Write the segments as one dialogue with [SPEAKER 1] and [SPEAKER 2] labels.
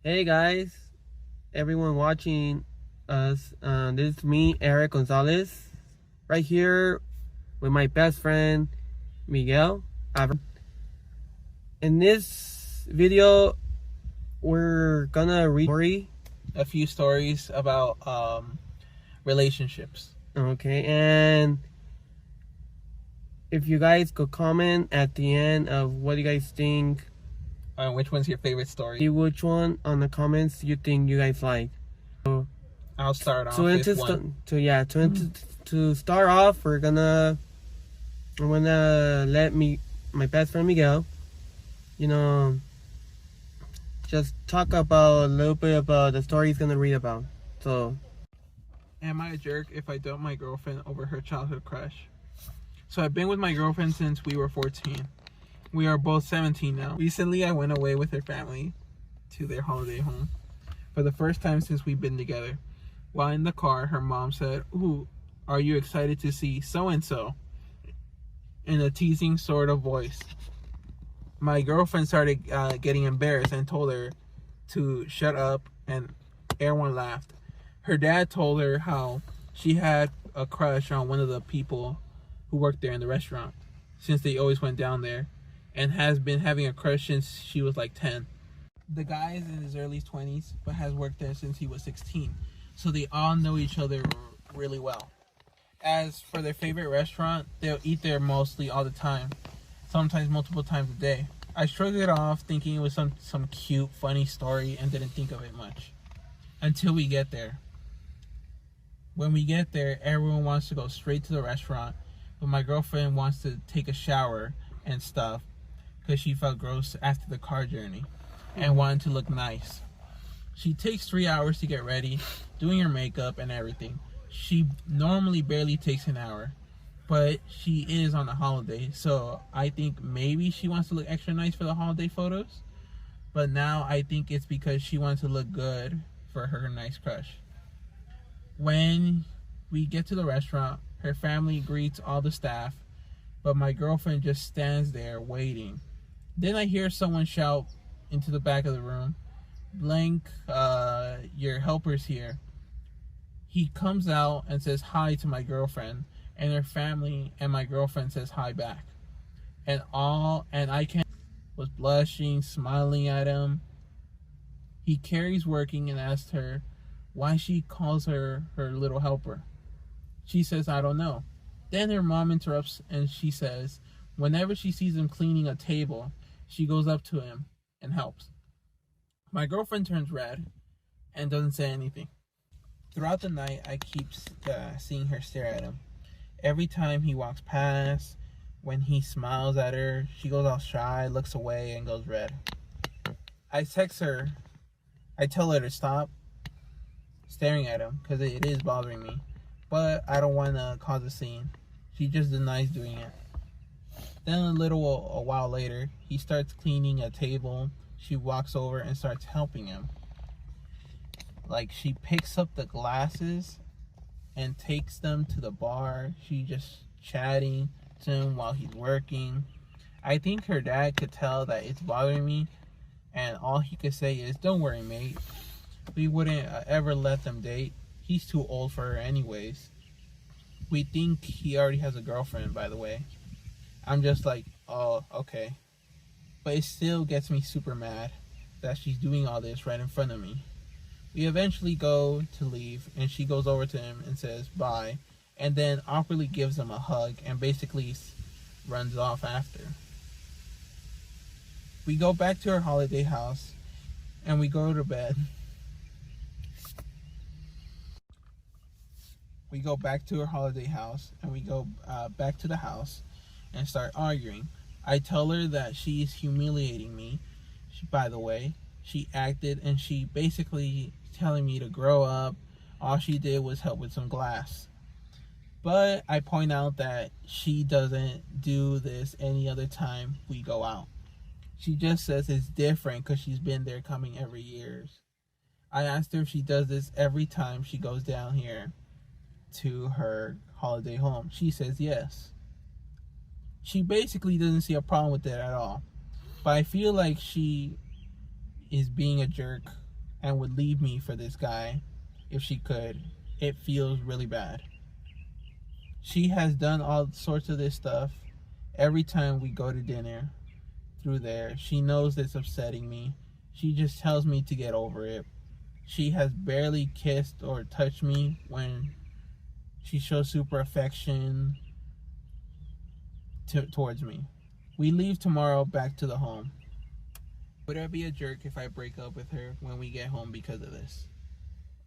[SPEAKER 1] Hey guys, everyone watching us. This is me, Eric Gonzalez, right here with my best friend Miguel. In this video, we're gonna read
[SPEAKER 2] a few stories about relationships.
[SPEAKER 1] Okay, and if you guys could comment at the end of what you guys think.
[SPEAKER 2] Which one's your favorite story?
[SPEAKER 1] Which one on the comments you think you guys like. So
[SPEAKER 2] I'll start off with one.
[SPEAKER 1] To start off, I'm gonna let my best friend Miguel, just talk about a little bit about the story he's gonna read about. So,
[SPEAKER 2] am I a jerk if I dump my girlfriend over her childhood crush? So I've been with my girlfriend since we were 14. We are both 17 now. Recently, I went away with her family to their holiday home for the first time since we've been together. While in the car, her mom said, "Ooh, are you excited to see so-and-so?" in a teasing sort of voice. My girlfriend started getting embarrassed and told her to shut up, and everyone laughed. Her dad told her how she had a crush on one of the people who worked there in the restaurant, since they always went down there, and has been having a crush since she was like 10. The guy is in his early 20s, but has worked there since he was 16, so they all know each other really well. As for their favorite restaurant, they'll eat there mostly all the time, sometimes multiple times a day. I shrugged it off, thinking it was some cute, funny story, and didn't think of it much. Until we get there. When we get there, everyone wants to go straight to the restaurant, but my girlfriend wants to take a shower and stuff, because she felt gross after the car journey and wanted to look nice. She takes 3 hours to get ready, doing her makeup and everything. She normally barely takes an hour, but she is on a holiday, so I think maybe she wants to look extra nice for the holiday photos. But now I think it's because she wants to look good for her nice crush. When we get to the restaurant, her family greets all the staff, but my girlfriend just stands there waiting. Then I hear someone shout into the back of the room, "Blank, your helper's here." He comes out and says hi to my girlfriend, and her family and my girlfriend says hi back. And I was blushing, smiling at him. He carries working and asked her why she calls her little helper. She says, "I don't know." Then her mom interrupts and she says, whenever she sees him cleaning a table, she goes up to him and helps. My girlfriend turns red and doesn't say anything. Throughout the night, I keep seeing her stare at him. Every time he walks past, when he smiles at her, she goes all shy, looks away, and goes red. I text her. I tell her to stop staring at him because it is bothering me, but I don't want to cause a scene. She just denies doing it. Then a while later, he starts cleaning a table. She walks over and starts helping him. Like, she picks up the glasses and takes them to the bar. She just chatting to him while he's working. I think her dad could tell that it's bothering me, and all he could say is, "Don't worry, mate. We wouldn't ever let them date. He's too old for her anyways." We think he already has a girlfriend, by the way. I'm just like, oh, okay. But it still gets me super mad that she's doing all this right in front of me. We eventually go to leave, and she goes over to him and says bye, and then awkwardly gives him a hug and basically runs off after. We go back to our holiday house, and we go to bed. We go back to her holiday house, and we go back to the house and start arguing. I tell her that she's humiliating me. By the way, she acted, and she basically telling me to grow up. All she did was help with some glass. But I point out that she doesn't do this any other time we go out. She just says it's different because she's been there coming every year. I asked her if she does this every time she goes down here to her holiday home. She says yes. She basically doesn't see a problem with it at all. But I feel like she is being a jerk and would leave me for this guy if she could. It feels really bad. She has done all sorts of this stuff every time we go to dinner through there. She knows it's upsetting me. She just tells me to get over it. She has barely kissed or touched me when she shows super affection towards me. We leave tomorrow back to the home. Would I be a jerk if I break up with her when we get home because of this?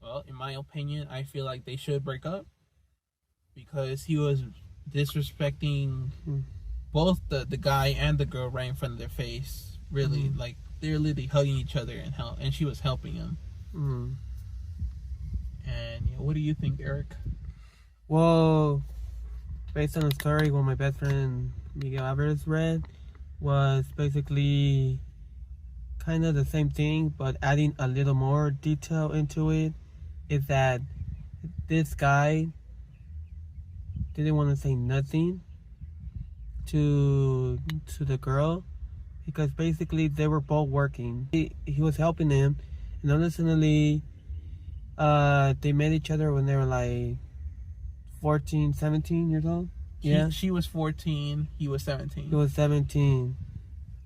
[SPEAKER 2] Well, in my opinion, I feel like they should break up because he was disrespecting both the guy and the girl right in front of their face. Really, like they're literally hugging each other and she was helping him. And what do you think, Eric?
[SPEAKER 1] Well, based on the story, what my best friend Miguel Alvarez read was basically kind of the same thing, but adding a little more detail into it. Is that this guy didn't want to say nothing to the girl because basically they were both working. He was helping them, and honestly, they met each other when they were like 14, 17 years old.
[SPEAKER 2] She was 14, he was 17.
[SPEAKER 1] He was 17.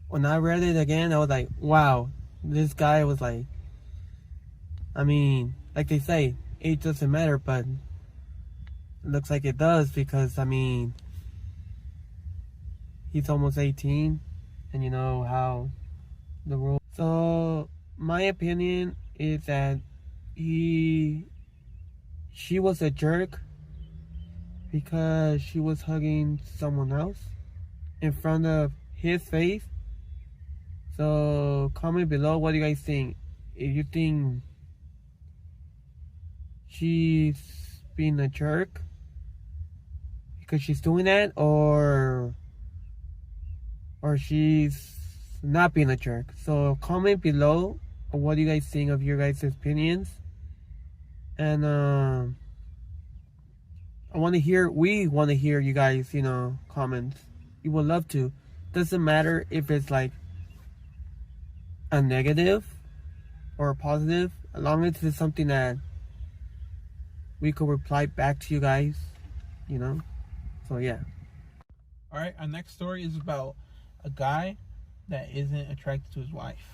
[SPEAKER 1] When I read it again, I was like, wow, this guy was like, I mean, like they say, age doesn't matter, but it looks like it does because, I mean, he's almost 18, and you know how the rule. So, my opinion is that she was a jerk because she was hugging someone else in front of his face. So, comment below what do you guys think. If you think she's being a jerk because she's doing that, or she's not being a jerk. So comment below what do you guys think of your guys' opinions. And we want to hear you guys, comments. We would love to. Doesn't matter if it's like a negative or a positive, as long as it's something that we could reply back to you guys, so yeah.
[SPEAKER 2] All right, our next story is about a guy that isn't attracted to his wife.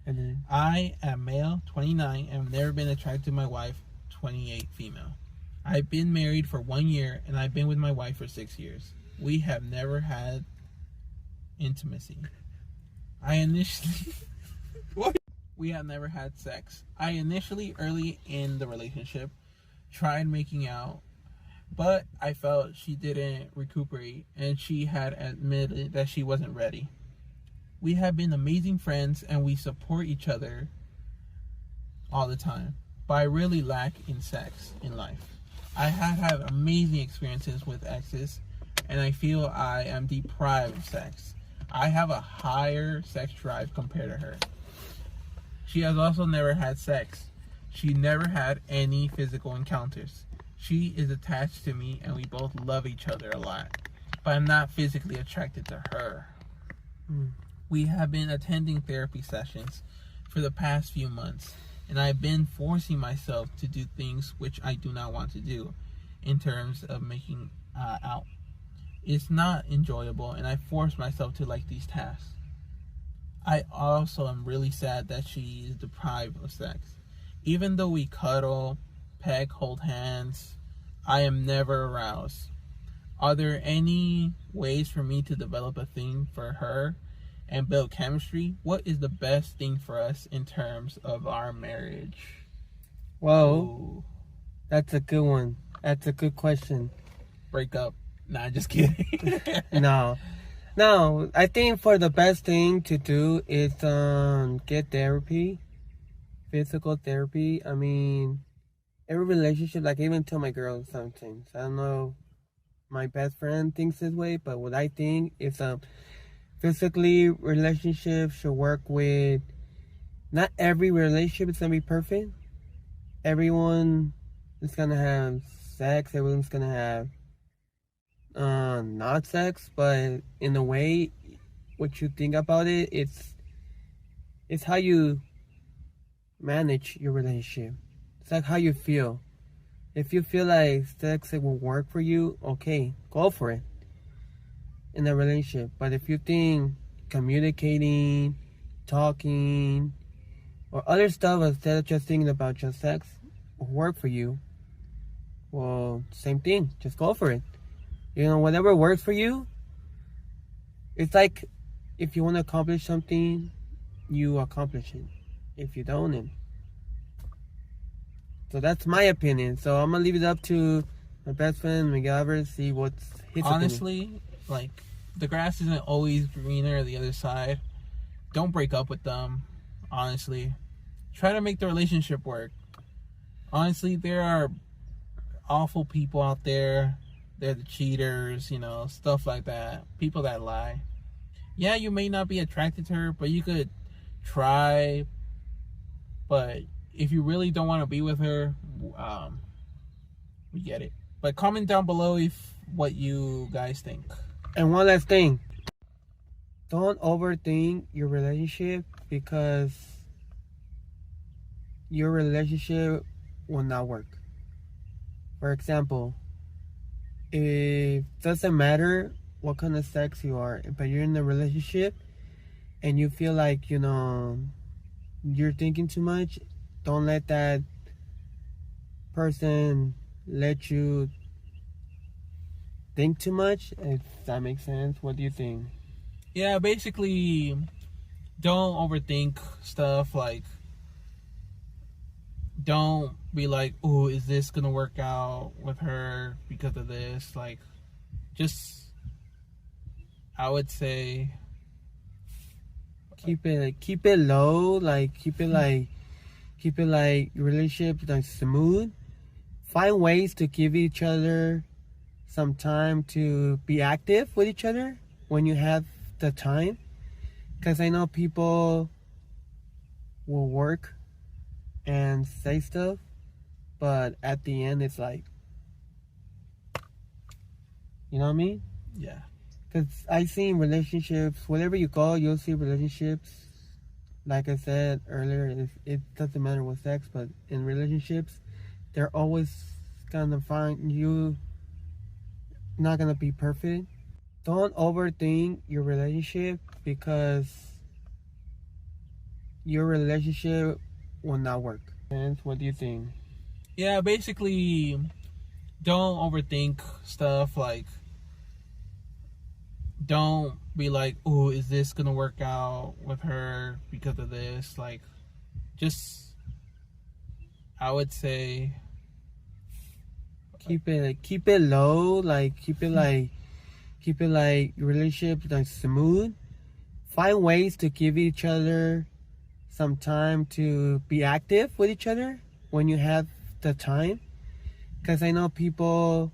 [SPEAKER 1] And then
[SPEAKER 2] I am male, 29, and have never been attracted to my wife, 28, female. I've been married for 1 year, and I've been with my wife for 6 years. We have never had intimacy. We have never had sex. I initially, early in the relationship, tried making out, but I felt she didn't recuperate, and she had admitted that she wasn't ready. We have been amazing friends, and we support each other all the time, but I really lack in sex in life. I have had amazing experiences with exes, and I feel I am deprived of sex. I have a higher sex drive compared to her. She has also never had sex. She never had any physical encounters. She is attached to me, and we both love each other a lot, but I'm not physically attracted to her. We have been attending therapy sessions for the past few months, and I've been forcing myself to do things which I do not want to do in terms of making out. It's not enjoyable, and I force myself to like these tasks. I also am really sad that she is deprived of sex. Even though we cuddle, peck, hold hands, I am never aroused. Are there any ways for me to develop a thing for her and build chemistry? What is the best thing for us in terms of our marriage?
[SPEAKER 1] Whoa, that's a good one. That's a good question.
[SPEAKER 2] Break up. Nah, just kidding.
[SPEAKER 1] No, I think for the best thing to do is get therapy, physical therapy. I mean, every relationship, like I even tell my girls sometimes. I don't know, my best friend thinks this way, but what I think is physically relationships should work with. Not every relationship is gonna be perfect. Everyone is gonna have sex. Everyone's gonna have not sex, but in a way, what you think about it, it's how you manage your relationship. It's like how you feel. If you feel like sex it will work for you, okay, go for it in a relationship. But if you think communicating, talking, or other stuff instead of just thinking about just sex will work for you, well, same thing. Just go for it. Whatever works for you. It's like if you want to accomplish something, you accomplish it. If you don't, then. So that's my opinion. So I'm gonna leave it up to my best friend Miguel, see what's his
[SPEAKER 2] Honestly,
[SPEAKER 1] opinion.
[SPEAKER 2] like, the grass isn't always greener the other side. Don't break up with them. Honestly, try to make the relationship work. Honestly, there are awful people out there. They're the cheaters, stuff like that. People that lie. Yeah, you may not be attracted to her, but you could try. But if you really don't want to be with her, we get it. But comment down below what you guys think.
[SPEAKER 1] And one last thing. Don't overthink your relationship because your relationship will not work. For example, it doesn't matter what kind of sex you are, but you're in a relationship and you feel like, you're thinking too much, don't let that person let you think too much, if that makes sense. What do you think?
[SPEAKER 2] Yeah, basically, don't overthink stuff. Like, don't be like, oh, is this gonna work out with her because of this? Like, just, I would say,
[SPEAKER 1] keep it low, keep it like your relationship like smooth. Find ways to give each other some time to be active with each other when you have the time, because I know people will work and say stuff, but at the end it's like, you know what I mean?
[SPEAKER 2] yeah.
[SPEAKER 1] Because I see in relationships, wherever you go, you'll see relationships. Like I said earlier, it doesn't matter what sex, but in relationships, they're always gonna find you not gonna be perfect. Don't overthink your relationship because your relationship will not work. And what do you think?
[SPEAKER 2] Yeah, basically, don't overthink stuff. Like, don't be like, oh, is this gonna work out with her because of this? Like, just, I would say,
[SPEAKER 1] Keep it low, keep it like your relationship like smooth. Find ways to give each other some time to be active with each other when you have the time, because I know people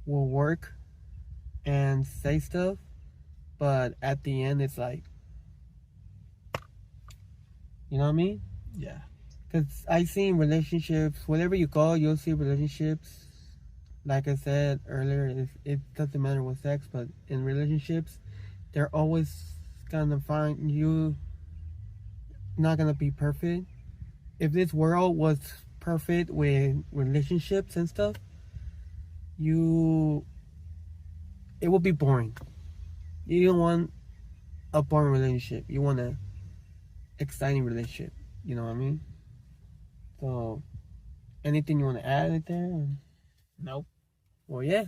[SPEAKER 1] will work and say stuff, but at the end it's like, you know what I mean?
[SPEAKER 2] yeah.
[SPEAKER 1] Because I see in relationships, wherever you go, you'll see relationships. Like I said earlier, it doesn't matter what sex, but in relationships, they're always gonna find you not gonna be perfect. If this world was perfect with relationships and stuff, it would be boring. You don't want a boring relationship. You want a exciting relationship. You know what I mean? So, anything you want to add right there?
[SPEAKER 2] Nope.
[SPEAKER 1] Well, yeah.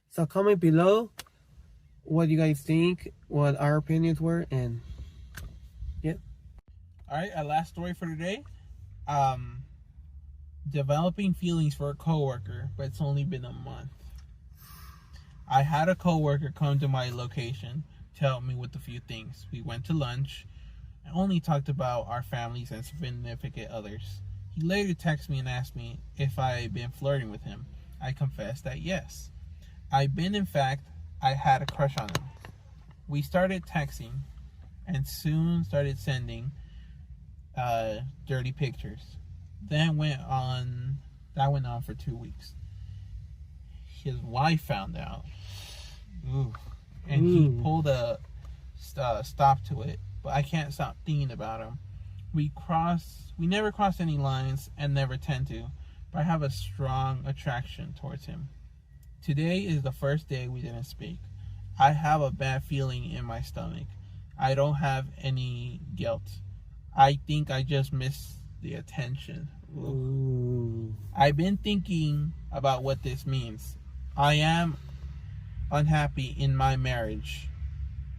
[SPEAKER 1] So comment below what you guys think, what our opinions were, and yeah.
[SPEAKER 2] All right, our last story for today. Developing feelings for a coworker, but it's only been a month. I had a coworker come to my location to help me with a few things. We went to lunch and only talked about our families and significant others. He later texted me and asked me if I had been flirting with him. I confessed that yes. In fact, I had a crush on him. We started texting and soon started sending dirty pictures. That went on for 2 weeks. His wife found out. Ooh. And he pulled a stop to it. But I can't stop thinking about him. We never cross any lines and never tend to, but I have a strong attraction towards him. Today is the first day we didn't speak. I have a bad feeling in my stomach. I don't have any guilt. I think I just miss the attention.
[SPEAKER 1] Ooh.
[SPEAKER 2] I've been thinking about what this means. I am unhappy in my marriage,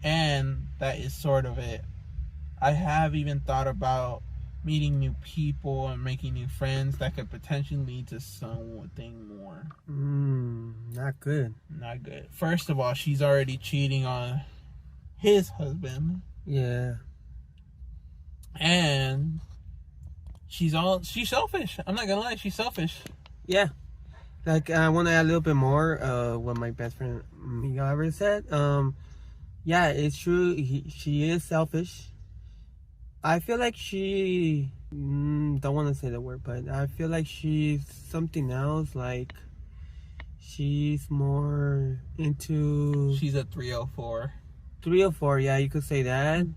[SPEAKER 2] and that is sort of it. I have even thought about meeting new people and making new friends that could potentially lead to something more.
[SPEAKER 1] Not good.
[SPEAKER 2] Not good. First of all, she's already cheating on his husband.
[SPEAKER 1] Yeah.
[SPEAKER 2] And she's selfish. I'm not gonna lie, she's selfish.
[SPEAKER 1] Yeah. Like, I want to add a little bit more what my best friend Miguel ever said. Yeah, it's true. She is selfish. I feel like she don't want to say the word, but I feel like she's something else. Like, she's more into...
[SPEAKER 2] She's a 304.
[SPEAKER 1] 304, yeah, you could say that.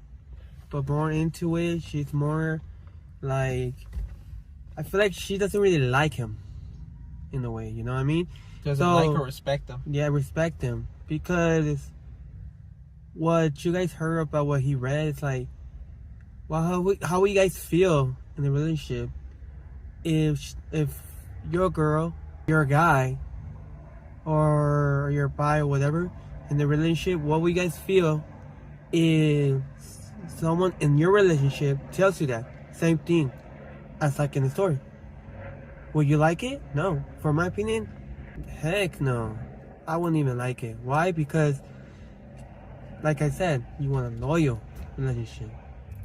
[SPEAKER 1] But more into it. She's more like... I feel like she doesn't really like him. In a way, you know what I mean?
[SPEAKER 2] Doesn't like or respect him.
[SPEAKER 1] Yeah, respect him. Because what you guys heard about what he read, it's like, well, how will you guys feel in the relationship if you're a girl, you're a guy, or you're bi or whatever, in the relationship, what will you guys feel if someone in your relationship tells you that same thing as like in the story? Will you like it? No. For my opinion, heck no. I wouldn't even like it. Why? Because, like I said, you want a loyal relationship.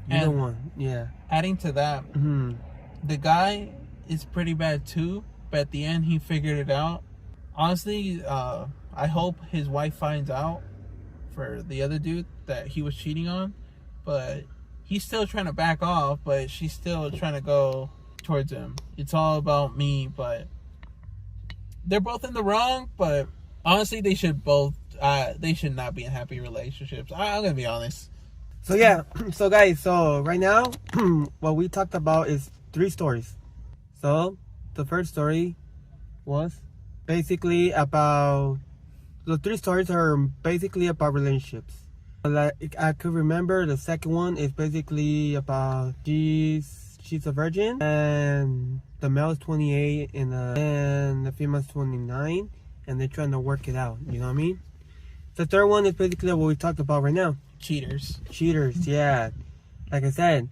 [SPEAKER 1] You don't want, yeah.
[SPEAKER 2] Adding to that, the guy is pretty bad too, but at the end he figured it out. Honestly, I hope his wife finds out for the other dude that he was cheating on, but he's still trying to back off, but she's still trying to go towards him. It's all about me, but they're both in the wrong, but honestly they should not be in happy relationships. I'm gonna be honest.
[SPEAKER 1] So yeah, so guys, so right now what we talked about is 3 stories. So the first story was basically about, the 3 stories are basically about relationships. Like I could remember, the second one is basically about she's a virgin and the male is 28 and the female is 29 and they're trying to work it out, you know what I mean? The third one is basically what we talked about right now.
[SPEAKER 2] Cheaters,
[SPEAKER 1] yeah. Like I said,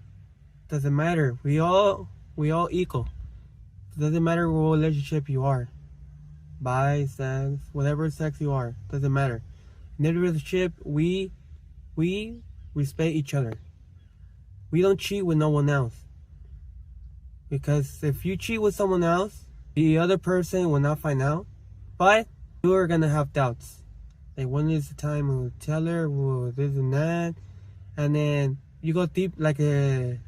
[SPEAKER 1] doesn't matter. We all equal. Doesn't matter what relationship you are. Bi, sex, whatever sex you are, doesn't matter. In every relationship, we respect each other. We don't cheat with no one else. Because if you cheat with someone else, the other person will not find out. But you are gonna have doubts. Like, when is the time we'll tell her, well, this and that, and then you go deep, like a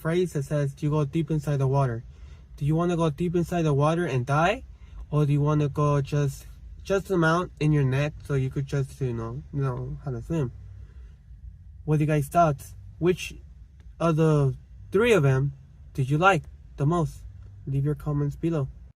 [SPEAKER 1] phrase that says you go deep inside the water. Do you want to go deep inside the water and die, or do you want to go just amount in your net so you could just know how to swim? What do you guys thoughts? Which of the 3 of them did you like the most? Leave your comments below.